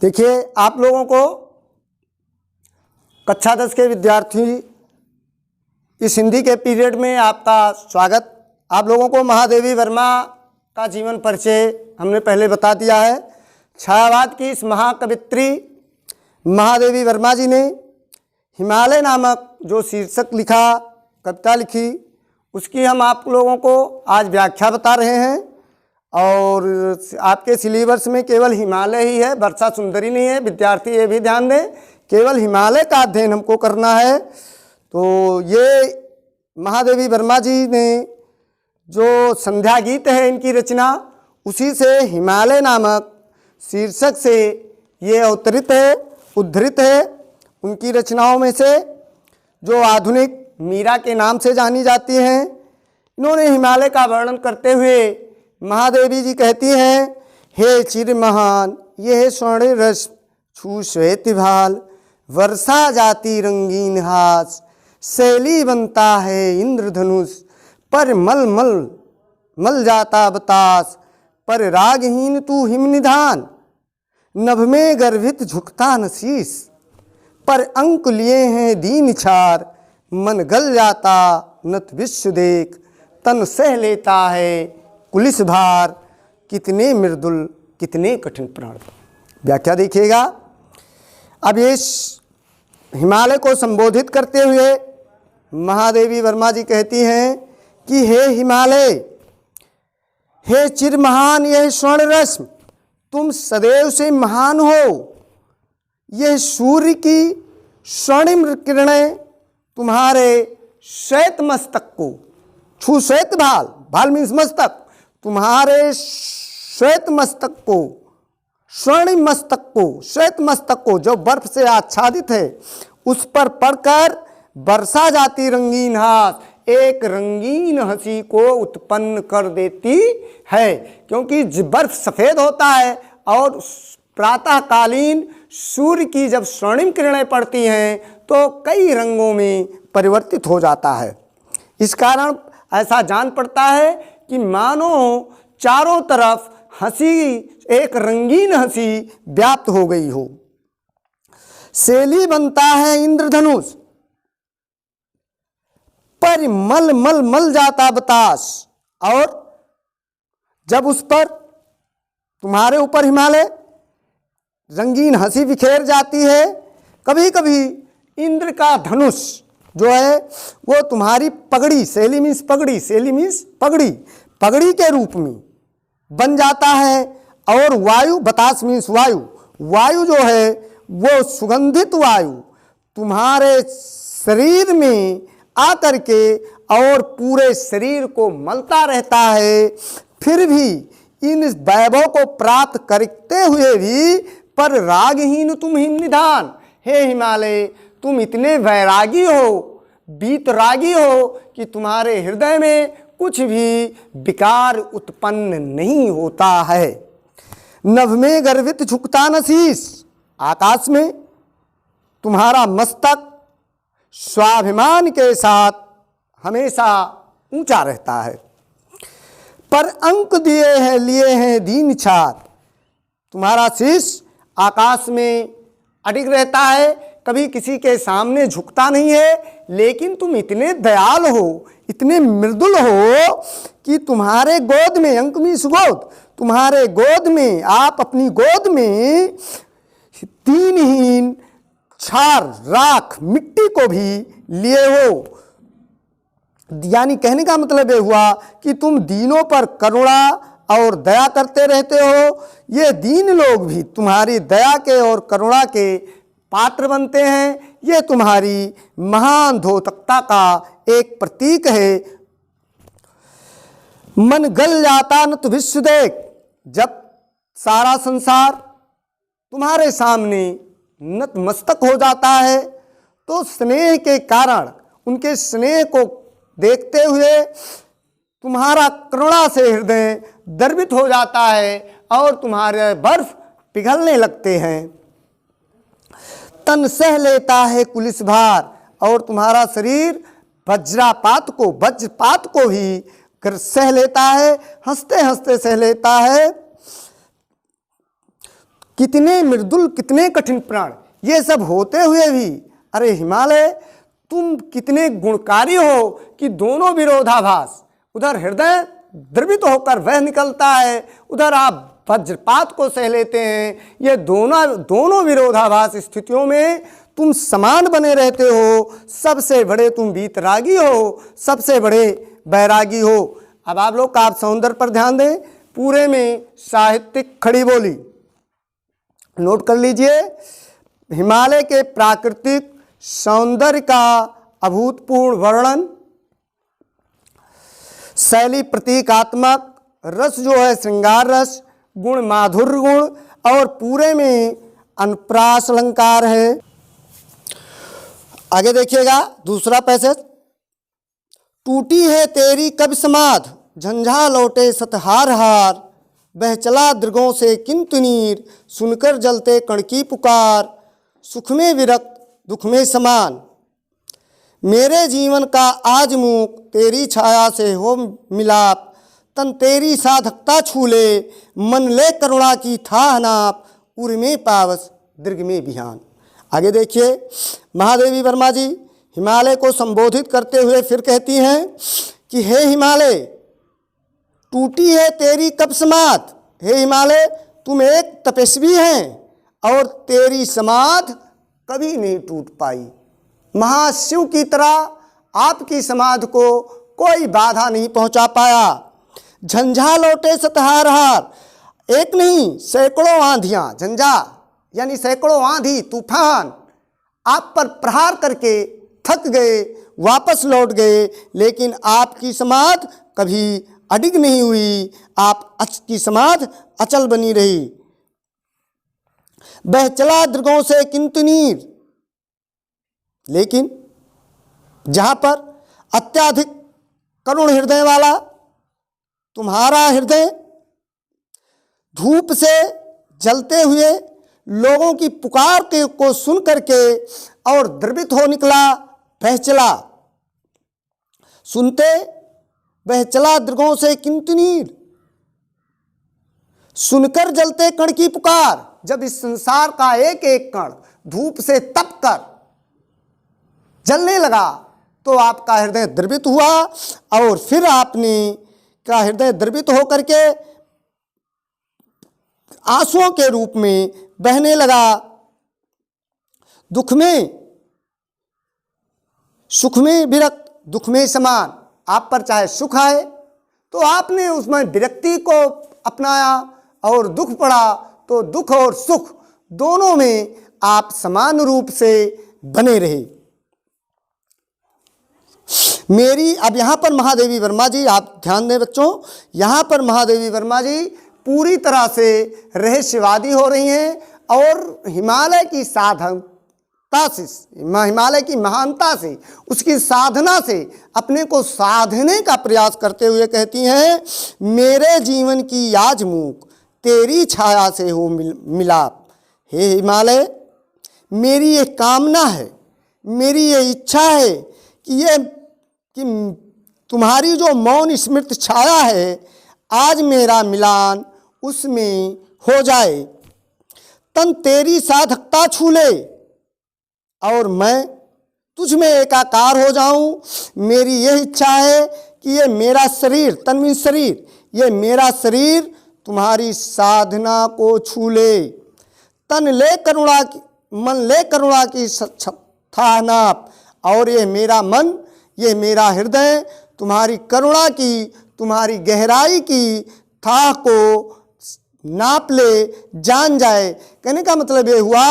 देखिए, आप लोगों को कक्षा 10 के विद्यार्थी इस हिंदी के पीरियड में आपका स्वागत। आप लोगों को महादेवी वर्मा का जीवन परिचय हमने पहले बता दिया है। छायावाद की इस महाकवित्री महादेवी वर्मा जी ने हिमालय नामक जो शीर्षक लिखा, कविता लिखी, उसकी हम आप लोगों को आज व्याख्या बता रहे हैं। और आपके सिलेबस में केवल हिमालय ही है, वर्षा सुंदरी नहीं है। विद्यार्थी ये भी ध्यान दें, केवल हिमालय का अध्ययन हमको करना है। तो ये महादेवी वर्मा जी ने जो संध्या गीत है इनकी रचना, उसी से हिमालय नामक शीर्षक से ये अवतरित है, उद्धृत है। उनकी रचनाओं में से जो आधुनिक मीरा के नाम से जानी जाती हैं, इन्होंने हिमालय का वर्णन करते हुए महादेवी जी कहती हैं, हे चिर महान यह स्वर्ण रस छू श्वेत भाल, वर्षा जाती रंगीन हास, शैली बनता है इंद्रधनुष, पर मल मल मल जाता बतास, पर रागहीन तू हिमनिधान, नभ में गर्भित झुकता न शीस, पर अंक लिए हैं दीन छार, मन गल जाता नत विश्व देख, तन सह लेता है कुलिस भार, कितने मृदुल कितने कठिन प्राण। व्याख्या देखिएगा। अब इस हिमालय को संबोधित करते हुए महादेवी वर्मा जी कहती हैं कि हे हिमालय, हे चिर महान यह स्वर्ण रश्मि, तुम सदैव से महान हो। यह सूर्य की स्वर्णिम किरणें तुम्हारे श्वेत मस्तक को छू, श्वेत भाल, भाल मीन्स मस्तक, तुम्हारे श्वेत मस्तक को, स्वर्णिम मस्तक को, श्वेत मस्तक को जो बर्फ से आच्छादित है, उस पर पड़कर वर्षा जाती रंगीन हास, एक रंगीन हंसी को उत्पन्न कर देती है। क्योंकि बर्फ सफ़ेद होता है और प्रातःकालीन सूर्य की जब स्वर्णिम किरणें पड़ती हैं तो कई रंगों में परिवर्तित हो जाता है। इस कारण ऐसा जान पड़ता है कि मानो चारों तरफ हंसी, एक रंगीन हंसी व्याप्त हो गई हो। शैली बनता है इंद्रधनुष, पर मल मल मल जाता बतास, और जब उस पर तुम्हारे ऊपर हिमालय रंगीन हंसी बिखेर जाती है, कभी कभी इंद्र का धनुष जो है वो तुम्हारी पगड़ी, शैली मीन्स पगड़ी, शैली मीन्स पगड़ी, पगड़ी के रूप में बन जाता है। और वायु, बतास मीन्स वायु, वायु जो है वो सुगंधित वायु तुम्हारे शरीर में आकर के और पूरे शरीर को मलता रहता है। फिर भी इन वैभव को प्राप्त करते हुए भी पर रागहीन तुम हिमनिधान, हे हिमालय तुम इतने वैरागी हो, बीतरागी हो कि तुम्हारे हृदय में कुछ भी विकार उत्पन्न नहीं होता है। नभ में गर्वित झुकता न शीस, आकाश में तुम्हारा मस्तक स्वाभिमान के साथ हमेशा ऊंचा रहता है। पर अंक दिए हैं लिए हैं दीन छार, तुम्हारा शीश आकाश में अडिग रहता है, कभी किसी के सामने झुकता नहीं है। लेकिन तुम इतने दयाल हो, इतने मृदुल हो कि तुम्हारे गोद में, अंक मीन्स गोद, तुम्हारे गोद में, आप अपनी गोद में दीनहीन छार, राख, मिट्टी को भी लिए हो। यानी कहने का मतलब ये हुआ कि तुम दीनों पर करुणा और दया करते रहते हो। ये दीन लोग भी तुम्हारी दया के और करुणा के पात्र बनते हैं। ये तुम्हारी महान धोतकता का एक प्रतीक है। मन गल जाता न तो विश्व देख, जब सारा संसार तुम्हारे सामने नतमस्तक हो जाता है तो स्नेह के कारण, उनके स्नेह को देखते हुए तुम्हारा करुणा से हृदय द्रवित हो जाता है और तुम्हारे बर्फ पिघलने लगते हैं। तन सह लेता है कुलिस भार, और तुम्हारा शरीर वज्रपात को भी सह लेता है, हंसते हंसते सह लेता है। कितने मृदुल, कितने कठिन प्राण। ये सब होते हुए भी अरे हिमालय तुम कितने गुणकारी हो कि दोनों विरोधाभास, उधर हृदय द्रवित होकर वह निकलता है, उधर आप वज्रपात को सह लेते हैं। ये दोनों विरोधाभास स्थितियों में तुम समान बने रहते हो। सबसे बड़े तुम वीतरागी हो, सबसे बड़े बैरागी हो। अब आप लोग काव्य सौंदर्य पर ध्यान दें, पूरे में साहित्यिक खड़ी बोली नोट कर लीजिए। हिमालय के प्राकृतिक सौंदर्य का अभूतपूर्व वर्णन, शैली प्रतीकात्मक, रस जो है श्रृंगार रस, गुण माधुर्य गुण, और पूरे में अनुप्रास अलंकार है। आगे देखिएगा दूसरा पैसेज। टूटी है तेरी कब समाध, झंझा लौटे सतहार हार, बह चला दृगों से किंतु नीर, सुनकर जलते कण की पुकार, सुख में विरक्त दुख में समान, मेरे जीवन का आज मूक, तेरी छाया से हो मिलाप, तन तेरी साधकता छूले, मन ले करुणा की थाह नाप, उर में पावस दीर्घ में बिहान। आगे देखिए, महादेवी वर्मा जी हिमालय को संबोधित करते हुए फिर कहती हैं कि हे हिमालय, टूटी है तेरी कब समाध। हे हिमालय, तुम एक तपस्वी हैं और तेरी समाध कभी नहीं टूट पाई। महाशिव की तरह आपकी समाध को कोई बाधा नहीं पहुंचा पाया। झंझा लौटे सतहार हार, एक नहीं सैकड़ों आंधियां, झंझा यानी सैकड़ों आंधी तूफान आप पर प्रहार करके थक गए, वापस लौट गए, लेकिन आपकी समाध कभी अडिग नहीं हुई, आपकी समाध अचल बनी रही। बह चला दृगों से किंतु नीर, लेकिन जहां पर अत्याधिक करुण हृदय वाला तुम्हारा हृदय धूप से जलते हुए लोगों की पुकार को सुन करके और द्रवित हो निकला, बह चला, सुनते बह चला दृगों से किंतु नीर, सुनकर जलते कण की पुकार। जब इस संसार का एक एक कण धूप से तप कर जलने लगा तो आपका हृदय द्रवित हुआ और फिर आपने का हृदय द्रवित होकर के आंसुओं के रूप में बहने लगा। दुख में सुख में विरक्त दुख में समान, आप पर चाहे सुख आए तो आपने उसमें विरक्ति को अपनाया और दुख पड़ा तो दुख और सुख दोनों में आप समान रूप से बने रहे। मेरी अब यहाँ पर महादेवी वर्मा जी, आप ध्यान दें बच्चों, यहाँ पर महादेवी वर्मा जी पूरी तरह से रहस्यवादी हो रही हैं और हिमालय की साधनता से, हिमालय की महानता से, उसकी साधना से अपने को साधने का प्रयास करते हुए कहती हैं, मेरे जीवन की आज मूक, तेरी छाया से हो मिलाप। हे हिमालय, मेरी ये कामना है, मेरी ये इच्छा है कि तुम्हारी जो मौन स्मृत छाया है, आज मेरा मिलान उसमें हो जाए, तन तेरी साधकता छू ले और मैं तुझ में एकाकार हो जाऊं। मेरी यह इच्छा है कि ये मेरा शरीर, तन्वीन शरीर, ये मेरा शरीर तुम्हारी साधना को छू ले, तन ले करुणा की, मन ले करुणा की था नाप, और ये मेरा मन, ये मेरा हृदय तुम्हारी करुणा की, तुम्हारी गहराई की था को नाप ले, जान जाए। कहने का मतलब ये हुआ,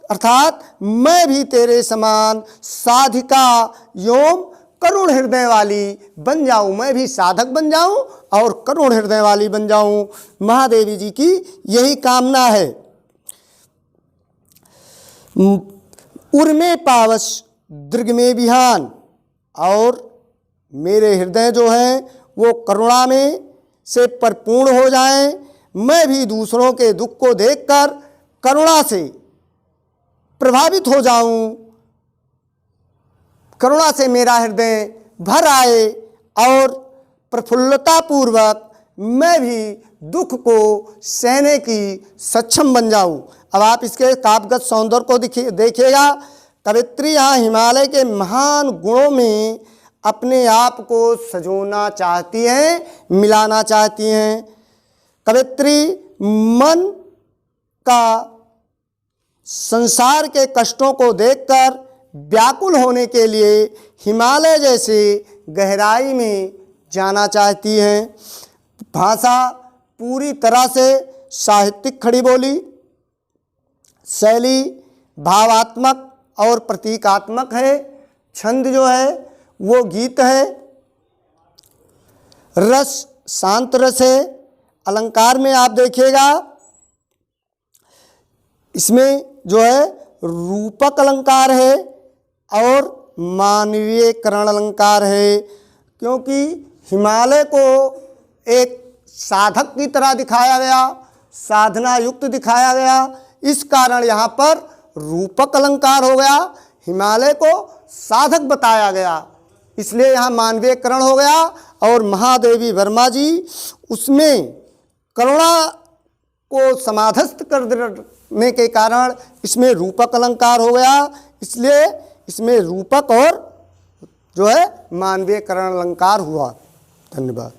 अर्थात मैं भी तेरे समान साधिका योम करुण हृदय वाली बन जाऊं, मैं भी साधक बन जाऊं और करुण हृदय वाली बन जाऊं। महादेवी जी की यही कामना है। उर्मे पावस दीर्घ में बिहान, और मेरे हृदय जो है वो करुणा में से परिपूर्ण हो जाएं, मैं भी दूसरों के दुख को देखकर करुणा से प्रभावित हो जाऊं, करुणा से मेरा हृदय भर आए और प्रफुल्लता पूर्वक मैं भी दुख को सहने की सक्षम बन जाऊं। अब आप इसके काव्यगत सौंदर्य को देखिएगा। कवित्री यहाँ हिमालय के महान गुणों में अपने आप को सजोना चाहती हैं, मिलाना चाहती हैं। कवित्री मन का संसार के कष्टों को देखकर व्याकुल होने के लिए हिमालय जैसे गहराई में जाना चाहती हैं। भाषा पूरी तरह से साहित्यिक खड़ी बोली, शैली भावात्मक और प्रतीकात्मक है, छंद जो है वो गीत है, रस शांत रस है। अलंकार में आप देखिएगा इसमें जो है रूपक अलंकार है और मानवीयकरण अलंकार है, क्योंकि हिमालय को एक साधक की तरह दिखाया गया, साधना युक्त दिखाया गया, इस कारण यहाँ पर रूपक अलंकार हो गया, हिमालय को साधक बताया गया, इसलिए यहाँ मानवीयकरण हो गया। और महादेवी वर्मा जी उसमें करुणा को समाधस्थ कर देने के कारण इसमें रूपक अलंकार हो गया, इसलिए इसमें रूपक और जो है मानवीयकरण अलंकार हुआ। धन्यवाद।